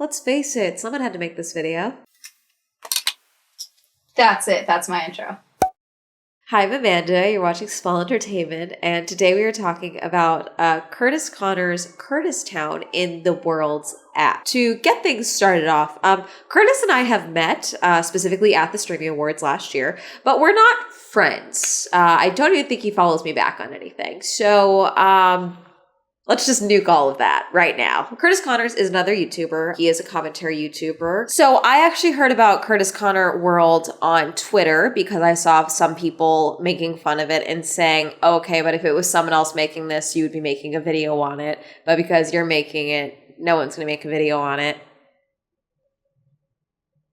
Let's face it, someone had to make this video. That's it. That's my intro. Hi, I'm Amanda. You're watching Swell Entertainment, and today we are talking about Kurtis Conner's Kurtis Town in the World's app. To get things started off, Kurtis and I have met specifically at the Streaming Awards last year, but we're not friends. I don't even think he follows me back on anything. So, let's just nuke all of that right now. Kurtis Conner is another YouTuber. He is a commentary YouTuber. So I actually heard about Kurtis Conner World on Twitter because I saw some people making fun of it and saying, okay, but if it was someone else making this, you would be making a video on it. But because you're making it, no one's going to make a video on it.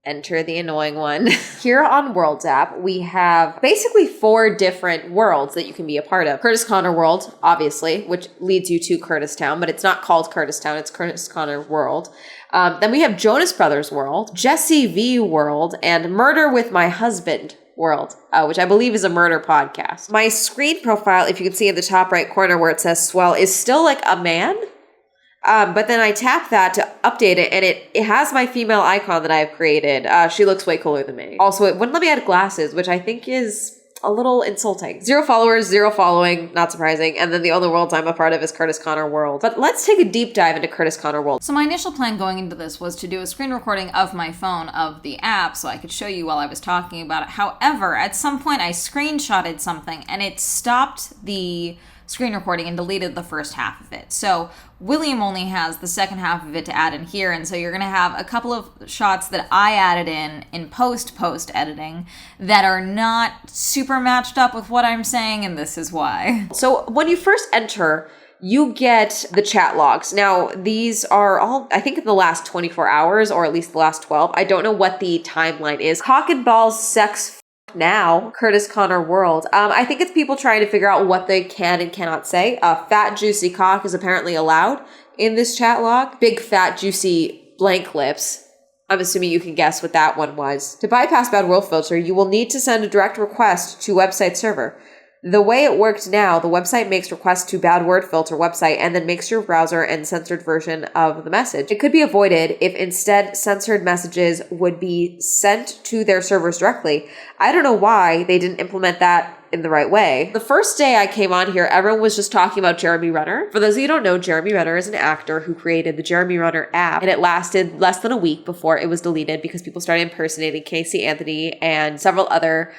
Enter the annoying one. Here on World's app, we have basically 4 different worlds that you can be a part of. Kurtis Conner World, obviously, which leads you to Kurtis Town, but it's not called Kurtis Town, it's Kurtis Conner World. Then we have Jonas Brothers World, Jesse V World, and Murder with My Husband World, which I believe is a murder podcast. My screen profile, if you can see in the top right corner where it says Swell, is still like a man. But then I tap that to update it, and it has my female icon that I've created. She looks way cooler than me. Also, it wouldn't let me add glasses, which I think is a little insulting. 0 followers, 0 following, not surprising. And then the other worlds I'm a part of is Kurtis Conner World. But let's take a deep dive into Kurtis Conner World. So my initial plan going into this was to do a screen recording of my phone of the app so I could show you while I was talking about it. However, at some point I screenshotted something and it stopped the screen recording and deleted the first half of it. So William only has the second half of it to add in here, and so you're going to have a couple of shots that I added in post editing that are not super matched up with what I'm saying, and this is why. So when you first enter, you get the chat logs. Now, these are all, I think, in the last 24 hours, or at least the last 12. I don't know what the timeline is. Cock and balls sex now, Kurtis Conner World. I think it's people trying to figure out what they can and cannot say. Fat, juicy cock is apparently allowed in this chat log. Big, fat, juicy blank lips. I'm assuming you can guess what that one was. To bypass bad word filter, you will need to send a direct request to website server. The way it works now, the website makes requests to bad word filter website and then makes your browser and censored version of the message. It could be avoided if instead censored messages would be sent to their servers directly. I don't know why they didn't implement that in the right way. The first day I came on here, everyone was just talking about Jeremy Renner. For those of you who don't know, Jeremy Renner is an actor who created the Jeremy Renner app, and it lasted less than a week before it was deleted because people started impersonating Casey Anthony and several other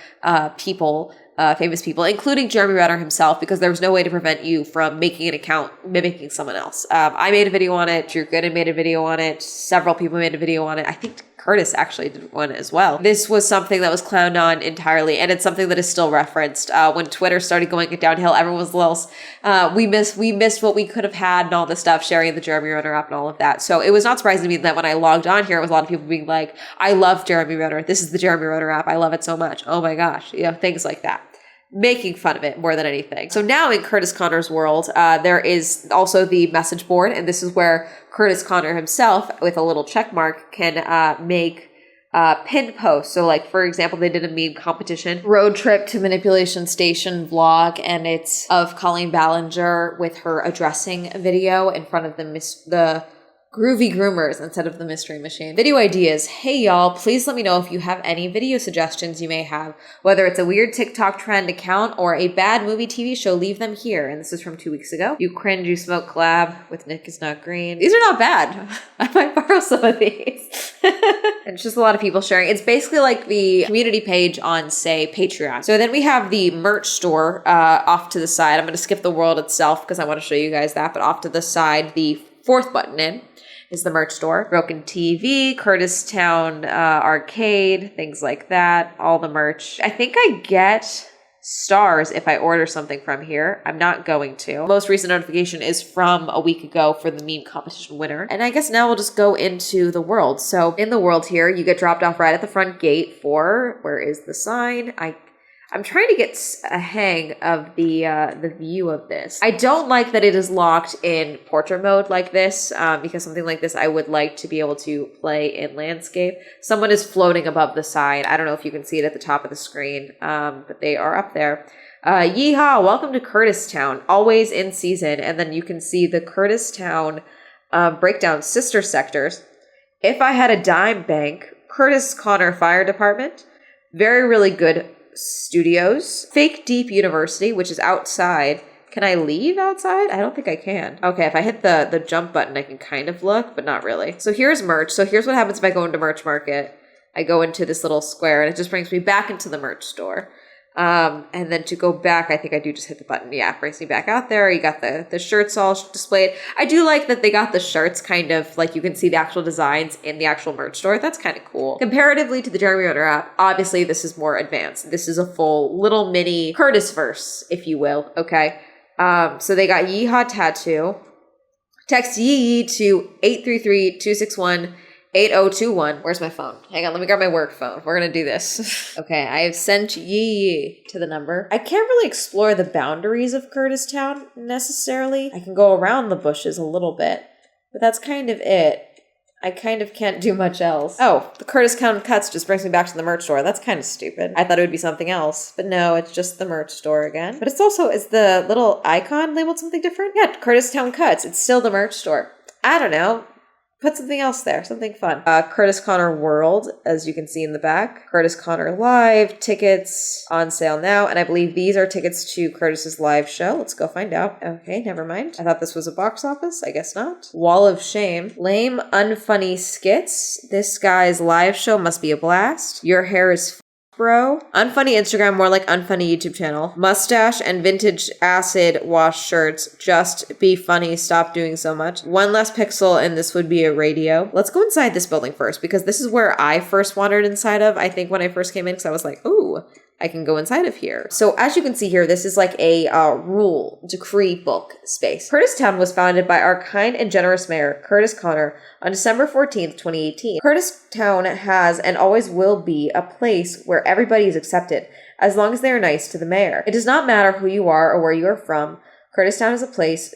people, famous people, including Jeremy Renner himself, because there was no way to prevent you from making an account mimicking someone else. I made a video on it. Drew Gooden made a video on it. Several people made a video on it. I think Kurtis actually did one as well. This was something that was clowned on entirely, and it's something that is still referenced. When Twitter started going downhill, everyone was a little, we missed what we could have had and all this stuff, sharing the Jeremy Renner app and all of that. So it was not surprising to me that when I logged on here, it was a lot of people being like, I love Jeremy Renner. This is the Jeremy Renner app. I love it so much. Oh my gosh. Things like that. Making fun of it more than anything. So now in Kurtis Conner's world, there is also the message board, and this is where Kurtis Conner himself, with a little check mark, can make pinned posts. So like, for example, they did a meme competition, road trip to manipulation station vlog, and it's of Colleen Ballinger with her addressing video in front of the Groovy Groomers instead of the Mystery Machine. Video ideas. Hey y'all, please let me know if you have any video suggestions you may have. Whether it's a weird TikTok trend account or a bad movie TV show, leave them here. And this is from 2 weeks ago. You cringe, you smoke collab with Nick is not green. These are not bad. I might borrow some of these. And it's just a lot of people sharing. It's basically like the community page on, say, Patreon. So then we have the merch store off to the side. I'm going to skip the world itself because I want to show you guys that. But off to the side, the 4th button in is the merch store. Broken TV, Kurtis Town arcade, things like that. All the merch. I think I get stars if I order something from here. I'm not going to. Most recent notification is from a week ago for the meme competition winner. And I guess now we'll just go into the world. So in the world here, you get dropped off right at the front gate for, where is the sign? I'm trying to get a hang of the view of this. I don't like that it is locked in portrait mode like this, because something like this I would like to be able to play in landscape. Someone is floating above the sign. I don't know if you can see it at the top of the screen, but they are up there. Yeehaw, welcome to Kurtis Town, always in season. And then you can see the Kurtis Town breakdown sister sectors. If I Had a Dime Bank, Kurtis Conner Fire Department, Very Really Good Studios, Fake Deep University, which is outside. Can I leave outside? I don't think I can. Okay, if I hit the jump button, I can kind of look, but not really. So here's merch. So here's what happens if I go into Merch Market. I go into this little square, and it just brings me back into the merch store. And then to go back, I think I do just hit the button. Yeah, it brings me back out there. You got the shirts all displayed. I do like that they got the shirts kind of like you can see the actual designs in the actual merch store. That's kind of cool. Comparatively to the Jeremy Renner app, obviously this is more advanced. This is a full little mini Kurtis-verse, if you will. Okay. So they got Yeehaw Tattoo. Text Yee to 833-261-8021. Where's my phone? Hang on, let me grab my work phone. We're gonna do this. Okay, I have sent Yee to the number. I can't really explore the boundaries of Kurtis Town necessarily. I can go around the bushes a little bit, but that's kind of it. I kind of can't do much else. Oh, the Kurtis Town cuts just brings me back to the merch store. That's kind of stupid. I thought it would be something else, but no, it's just the merch store again. But it's also, is the little icon labeled something different? Yeah, Kurtis Town cuts. It's still the merch store. I don't know. Put something else there, something fun. Kurtis Conner World, as you can see in the back. Kurtis Conner Live, tickets on sale now. And I believe these are tickets to Kurtis's live show. Let's go find out. Okay, never mind. I thought this was a box office. I guess not. Wall of Shame. Lame, unfunny skits. This guy's live show must be a blast. Your hair is bro. Unfunny Instagram, more like unfunny YouTube channel. Mustache and vintage acid wash shirts. Just be funny. Stop doing so much. One less pixel and this would be a radio. Let's go inside this building first because this is where I first wandered inside of. I think when I first came in because I was like, ooh, I can go inside of here. So as you can see here, this is like a rule decree book space. Kurtis Town was founded by our kind and generous mayor, Kurtis Conner, on December 14th, 2018. Kurtis Town has and always will be a place where everybody is accepted, as long as they are nice to the mayor. It does not matter who you are or where you are from. Kurtis Town is a place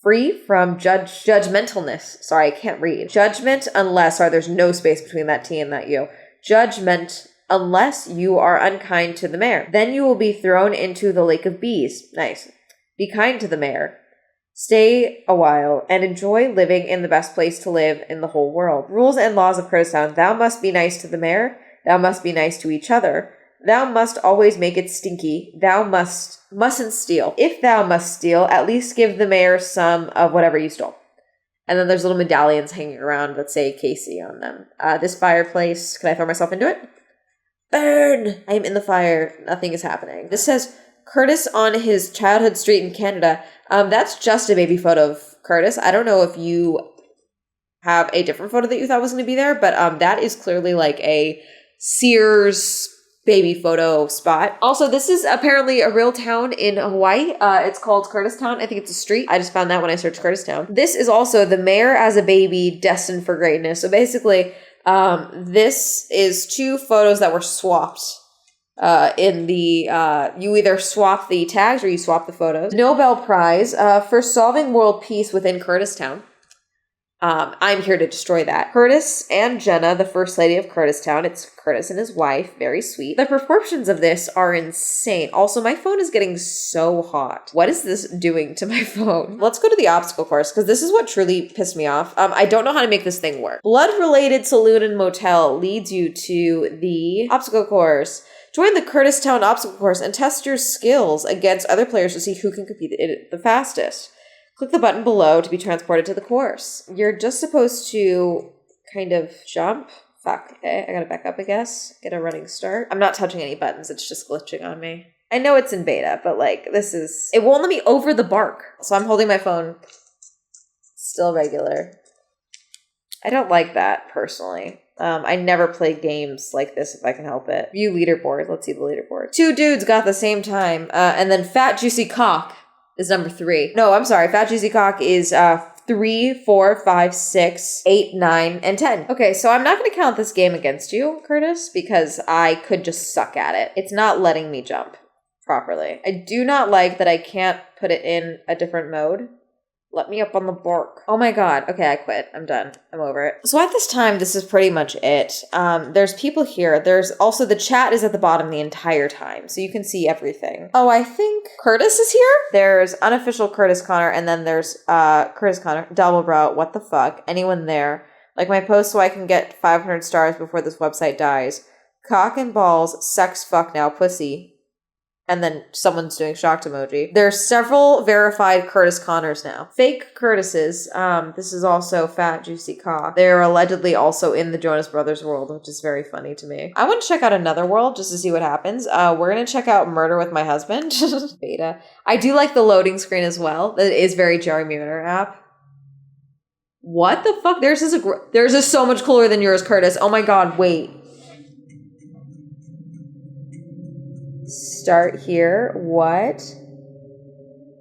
free from judgmentalness. Sorry, I can't read. Judgment unless, sorry, there's no space between that T and that U. Judgment unless you are unkind to the mayor. Then you will be thrown into the lake of bees. Nice. Be kind to the mayor. Stay a while and enjoy living in the best place to live in the whole world. Rules and laws of Kurtis Town. Thou must be nice to the mayor. Thou must be nice to each other. Thou must always make it stinky. Thou mustn't steal. If thou must steal, at least give the mayor some of whatever you stole. And then there's little medallions hanging around that say Casey on them. This fireplace, can I throw myself into it? Burn! I am in the fire. Nothing is happening. This says Kurtis on his childhood street in Canada. That's just a baby photo of Kurtis. I don't know if you have a different photo that you thought was going to be there, but that is clearly like a Sears baby photo spot. Also, this is apparently a real town in Hawaii. It's called Kurtis Town. I think it's a street. I just found that when I searched Kurtis Town. This is also the mayor as a baby destined for greatness. So basically, this is two photos that were swapped. In the, you either swap the tags or you swap the photos. Nobel Prize, for solving world peace within Kurtis Town. I'm here to destroy that. Kurtis and Jenna, the first lady of Kurtis Town. It's Kurtis and his wife. Very sweet. The proportions of this are insane. Also, my phone is getting so hot. What is this doing to my phone? Let's go to the obstacle course because this is what truly pissed me off. I don't know how to make this thing work. Blood-related saloon and motel leads you to the obstacle course. Join the Kurtis Town obstacle course and test your skills against other players to see who can complete it the fastest. Click the button below to be transported to the course. You're just supposed to kind of jump. Fuck, okay, I gotta back up, I guess. Get a running start. I'm not touching any buttons, it's just glitching on me. I know it's in beta, but like, it won't let me over the bark. So I'm holding my phone still regular. I don't like that, personally. I never play games like this if I can help it. View leaderboard. Let's see the leaderboard. 2 dudes got the same time. And then Fat Juicy Cock is number 3. No, I'm sorry. Fat Juicy Cock is 3, 4, 5, 6, 8, 9, and 10. Okay, so I'm not going to count this game against you, Kurtis, because I could just suck at it. It's not letting me jump properly. I do not like that I can't put it in a different mode. Let me up on the bark. Oh my god. Okay, I quit. I'm done. I'm over it. So at this time, this is pretty much it. There's people here. There's also the chat is at the bottom the entire time, so you can see everything. Oh, I think Kurtis is here? There's unofficial Kurtis Conner, and then there's Kurtis Conner, double bro, what the fuck? Anyone there? Like my post so I can get 500 stars before this website dies. Cock and balls, sex fuck now, pussy. And then someone's doing shocked emoji. There's several verified Kurtis Conners now. Fake Kurtises. This is also fat, juicy cock. They're allegedly also in the Jonas Brothers world, which is very funny to me. I want to check out another world just to see what happens. We're going to check out Murder with My Husband. Beta. I do like the loading screen as well. That is very Jeremy Renner app. What the fuck? Theirs is so much cooler than yours, Kurtis. Oh my god, wait. Start here. What?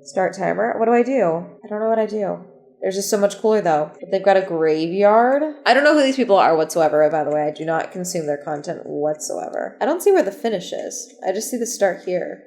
Start timer. What do I do? I don't know what I do. They're just so much cooler though. But they've got a graveyard. I don't know who these people are whatsoever, by the way. I do not consume their content whatsoever. I don't see where the finish is. I just see the start here.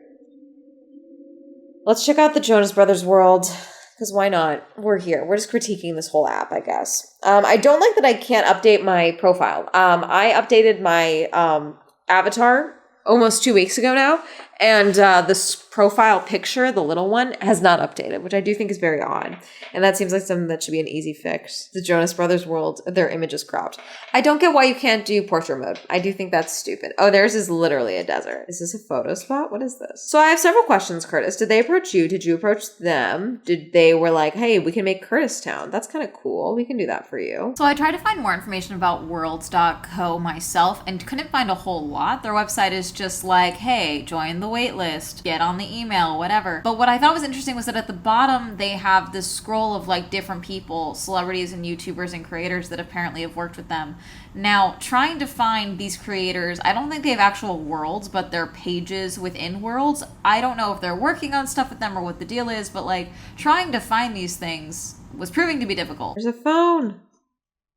Let's check out the Jonas Brothers world. Because why not? We're here. We're just critiquing this whole app, I guess. I don't like that I can't update my profile. I updated my avatar almost 2 weeks ago now, and this profile picture, the little one, has not updated, which I do think is very odd. And that seems like something that should be an easy fix. The Jonas Brothers world, their image is cropped. I don't get why you can't do portrait mode. I do think that's stupid. Oh, theirs is literally a desert. Is this a photo spot? What is this? So I have several questions, Kurtis. Did they approach you? Did you approach them? Did they were like, hey, we can make Kurtis Town. That's kind of cool. We can do that for you. So I tried to find more information about worlds.co myself and couldn't find a whole lot. Their website is just like, hey, join the waitlist, get on the email, whatever. But what I thought was interesting was that at the bottom, they have this scroll of like different people, celebrities and YouTubers and creators that apparently have worked with them. Now, trying to find these creators, I don't think they have actual worlds, but they're pages within worlds. I don't know if they're working on stuff with them or what the deal is, but like trying to find these things was proving to be difficult. There's a phone.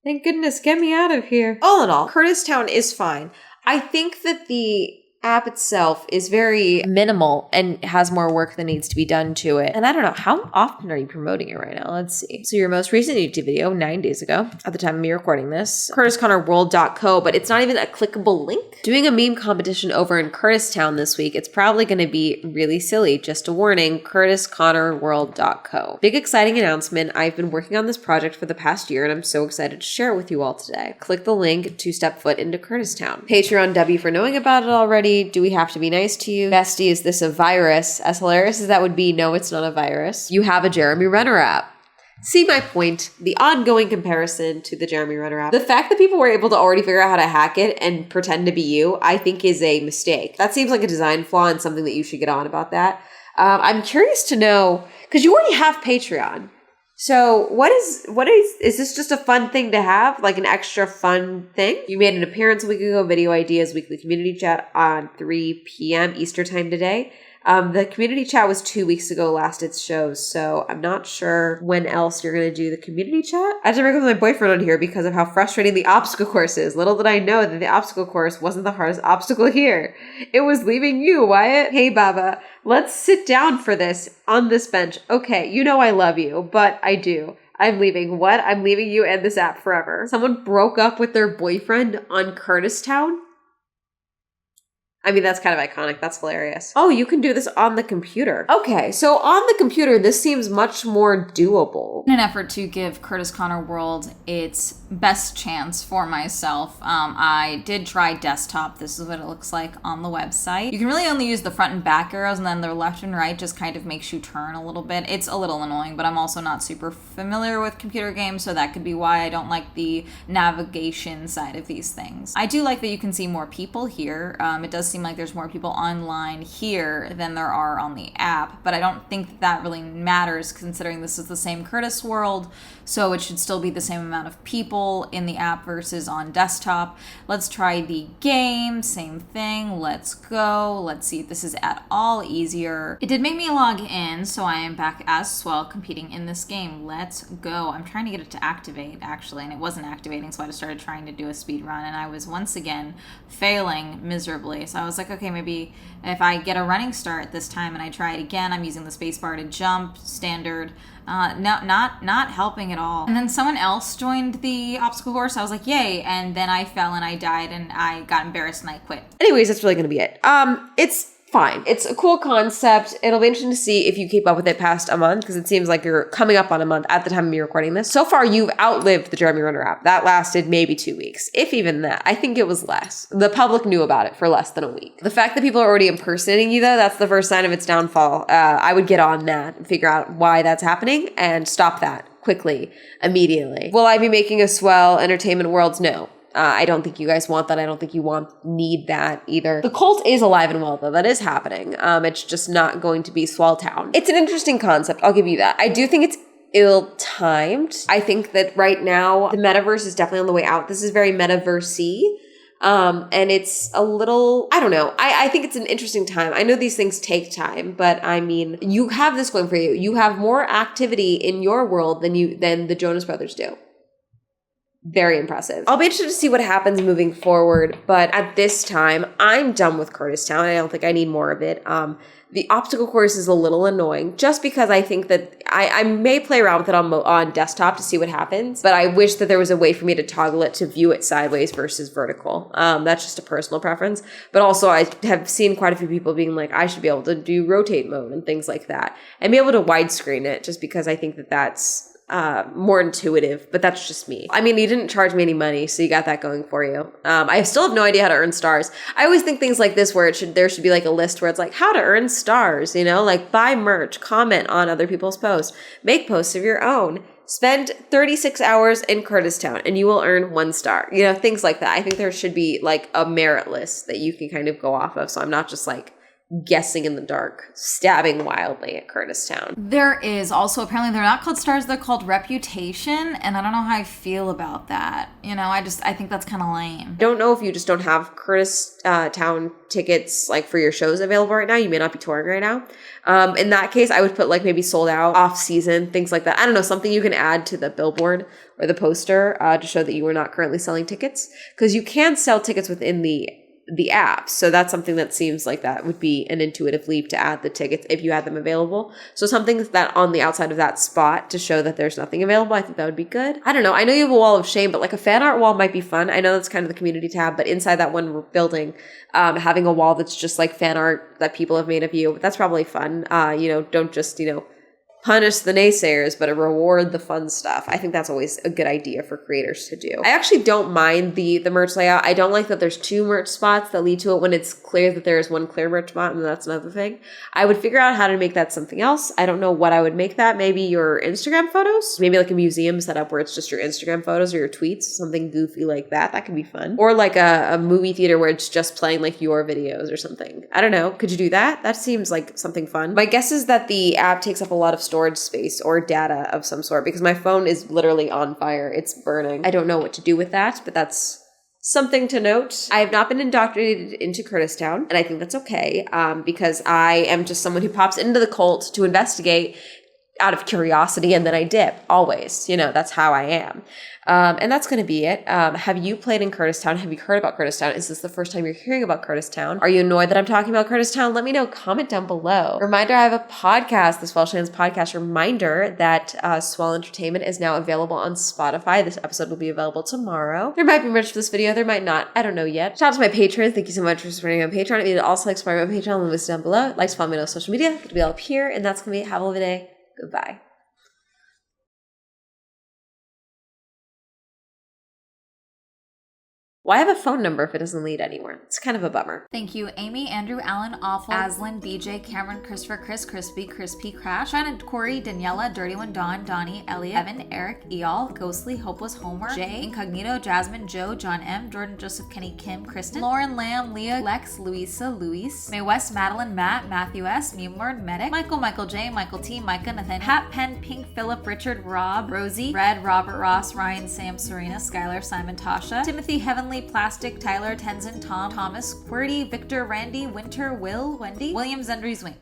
Thank goodness, get me out of here. All in all, Kurtis Town is fine. I think that the app itself is very minimal and has more work that needs to be done to it. And I don't know, how often are you promoting it right now? Let's see. So your most recent YouTube video, 9 days ago, at the time of me recording this, kurtisconnerworld.co, but it's not even a clickable link. Doing a meme competition over in Kurtis Town this week, it's probably going to be really silly. Just a warning, kurtisconnerworld.co. Big exciting announcement. I've been working on this project for the past year and I'm so excited to share it with you all today. Click the link to step foot into Kurtis Town. Patreon W for knowing about it already. Do we have to be nice to you? Bestie, is this a virus? As hilarious as that would be, no, it's not a virus. You have a Jeremy Renner app. See my point, the ongoing comparison to the Jeremy Renner app. The fact that people were able to already figure out how to hack it and pretend to be you, I think is a mistake. That seems like a design flaw and something that you should get on about that. I'm curious to know, because you already have Patreon. So what is this just a fun thing to have? Like an extra fun thing? You made an appearance a week ago, video ideas, weekly community chat on 3 p.m. Eastern time today. The community chat was 2 weeks ago, last its shows, so I'm not sure when else you're going to do the community chat. I had to break up with my boyfriend on here because of how frustrating the obstacle course is. Little did I know that the obstacle course wasn't the hardest obstacle here. It was leaving you, Wyatt. Hey, Baba, let's sit down for this on this bench. Okay, you know I love you, but I do. I'm leaving. What? I'm leaving you and this app forever. Someone broke up with their boyfriend on Kurtis Town? I mean, that's kind of iconic. That's hilarious. Oh, you can do this on the computer. Okay, so on the computer, this seems much more doable. In an effort to give Kurtis Conner World its best chance for myself, I did try desktop. This is what it looks like on the website. You can really only use the front and back arrows, and then the left and right just kind of makes you turn a little bit. It's a little annoying, but I'm also not super familiar with computer games, so that could be why I don't like the navigation side of these things. I do like that you can see more people here. It does seem like there's more people online here than there are on the app, but I don't think that really matters considering this is the same Kurtis world, so it should still be the same amount of people in the app versus on desktop. Let's try the game, same thing, let's go. Let's see if this is at all easier. It did make me log in, so I am back as Swell competing in this game. Let's go. I'm trying to get it to activate actually, and it wasn't activating, so I just started trying to do a speed run, and I was once again failing miserably. So I was like, okay, maybe if I get a running start this time and I try it again, I'm using the space bar to jump, standard. Not helping at all. And then someone else joined the obstacle course. I was like, yay. And then I fell and I died and I got embarrassed and I quit. Anyways, that's really going to be it. It's fine. It's a cool concept. It'll be interesting to see if you keep up with it past a month, because it seems like you're coming up on a month at the time of me recording this. So far, you've outlived the Jeremy Renner app. That lasted maybe 2 weeks, if even that. I think it was less. The public knew about it for less than a week. The fact that people are already impersonating you, though, that's the first sign of its downfall. I would get on that and figure out why that's happening and stop that quickly, immediately. Will I be making a Swell Entertainment Worlds? No. I don't think you guys want that. I don't think you need that either. The cult is alive and well, though. That is happening. It's just not going to be Swell Town. It's an interesting concept. I'll give you that. I do think it's ill-timed. I think that right now, the metaverse is definitely on the way out. This is very metaverse-y. And it's a little, I don't know. I think it's an interesting time. I know these things take time, but I mean, you have this going for you. You have more activity in your world than the Jonas Brothers do. Very impressive. I'll be interested to see what happens moving forward, but at this time, I'm done with Kurtis Town. I don't think I need more of it. The obstacle course is a little annoying, just because I think that I may play around with it on desktop to see what happens, but I wish that there was a way for me to toggle it to view it sideways versus vertical. That's just a personal preference. But also, I have seen quite a few people being like, I should be able to do rotate mode and things like that, and be able to widescreen it, just because I think that that's more intuitive, but that's just me. I mean, you didn't charge me any money, so you got that going for you. I still have no idea how to earn stars. I always think things like this where there should be like a list where it's like how to earn stars, like buy merch, comment on other people's posts, make posts of your own, spend 36 hours in Kurtis Town and you will earn 1 star, things like that. I think there should be like a merit list that you can kind of go off of, so I'm not just like guessing in the dark, stabbing wildly at Kurtis Town. There is also, apparently they're not called stars, they're called reputation, and I don't know how I feel about that. I think that's kind of lame. Don't know if you just don't have Kurtis Town tickets like for your shows available right now. You may not be touring right now. In that case, I would put like maybe sold out, off season, things like that. I don't know, something you can add to the billboard or the poster to show that you are not currently selling tickets, because you can sell tickets within the app. So that's something that seems like that would be an intuitive leap to add the tickets if you had them available. So something that on the outside of that spot to show that there's nothing available, I think that would be good. I don't know. I know you have a wall of shame, but like a fan art wall might be fun. I know that's kind of the community tab, but inside that one building, having a wall that's just like fan art that people have made of you, that's probably fun. Don't just, punish the naysayers, but reward the fun stuff. I think that's always a good idea for creators to do. I actually don't mind the merch layout. I don't like that there's 2 merch spots that lead to it when it's clear that there is 1 clear merch spot, and that's another thing. I would figure out how to make that something else. I don't know what I would make that. Maybe your Instagram photos? Maybe like a museum set up where it's just your Instagram photos or your tweets, something goofy like that. That could be fun. Or like a movie theater where it's just playing like your videos or something. I don't know. Could you do that? That seems like something fun. My guess is that the app takes up a lot of storage space or data of some sort, because my phone is literally on fire. It's burning. I don't know what to do with that, but that's something to note. I have not been indoctrinated into Kurtis Town, and I think that's okay, because I am just someone who pops into the cult to investigate out of curiosity, and then I dip, always. That's how I am. And that's going to be it. Have you played in Kurtis Town? Have you heard about Kurtis Town? Is this the first time you're hearing about Kurtis Town? Are you annoyed that I'm talking about Kurtis Town? Let me know. Comment down below. Reminder, I have a podcast, the Swell Shands podcast. Reminder that Swell Entertainment is now available on Spotify. This episode will be available tomorrow. There might be merch for this video. There might not. I don't know yet. Shout out to my patrons. Thank you so much for supporting me on Patreon. If you'd also like to support me on Patreon, links down below. Like to follow me on social media. It'll be all up here. And that's going to be it. Have a lovely day. Goodbye. Why have a phone number if it doesn't lead anywhere? It's kind of a bummer. Thank you, Amy, Andrew, Alan, Awful, Aslan, BJ, Cameron, Christopher, Chris, Crispy, Crispy, Crash, Shannon, Corey, Daniela, Dirty One, Dawn, Donnie, Elliot, Evan, Eric, Eal, Ghostly, Hopeless, Homer, Jay, Incognito, Jasmine, Joe, John M, Jordan, Joseph, Kenny, Kim, Kristen, Lauren, Lamb, Leah, Lex, Louisa, Luis, May West, Madeline, Matt, Matthew S, Memord, Medic, Michael, Michael J, Michael T, Micah, Nathan, Hat, Pen, Pink, Philip, Richard, Rob, Rosie, Red, Robert, Ross, Ryan, Sam, Serena, Skylar, Simon, Tasha, Timothy, Heavenly, Plastic, Tyler, Tenzin, Tom, Thomas, Qwerty, Victor, Randy, Winter, Will, Wendy, Williams, Zendry, Zwink.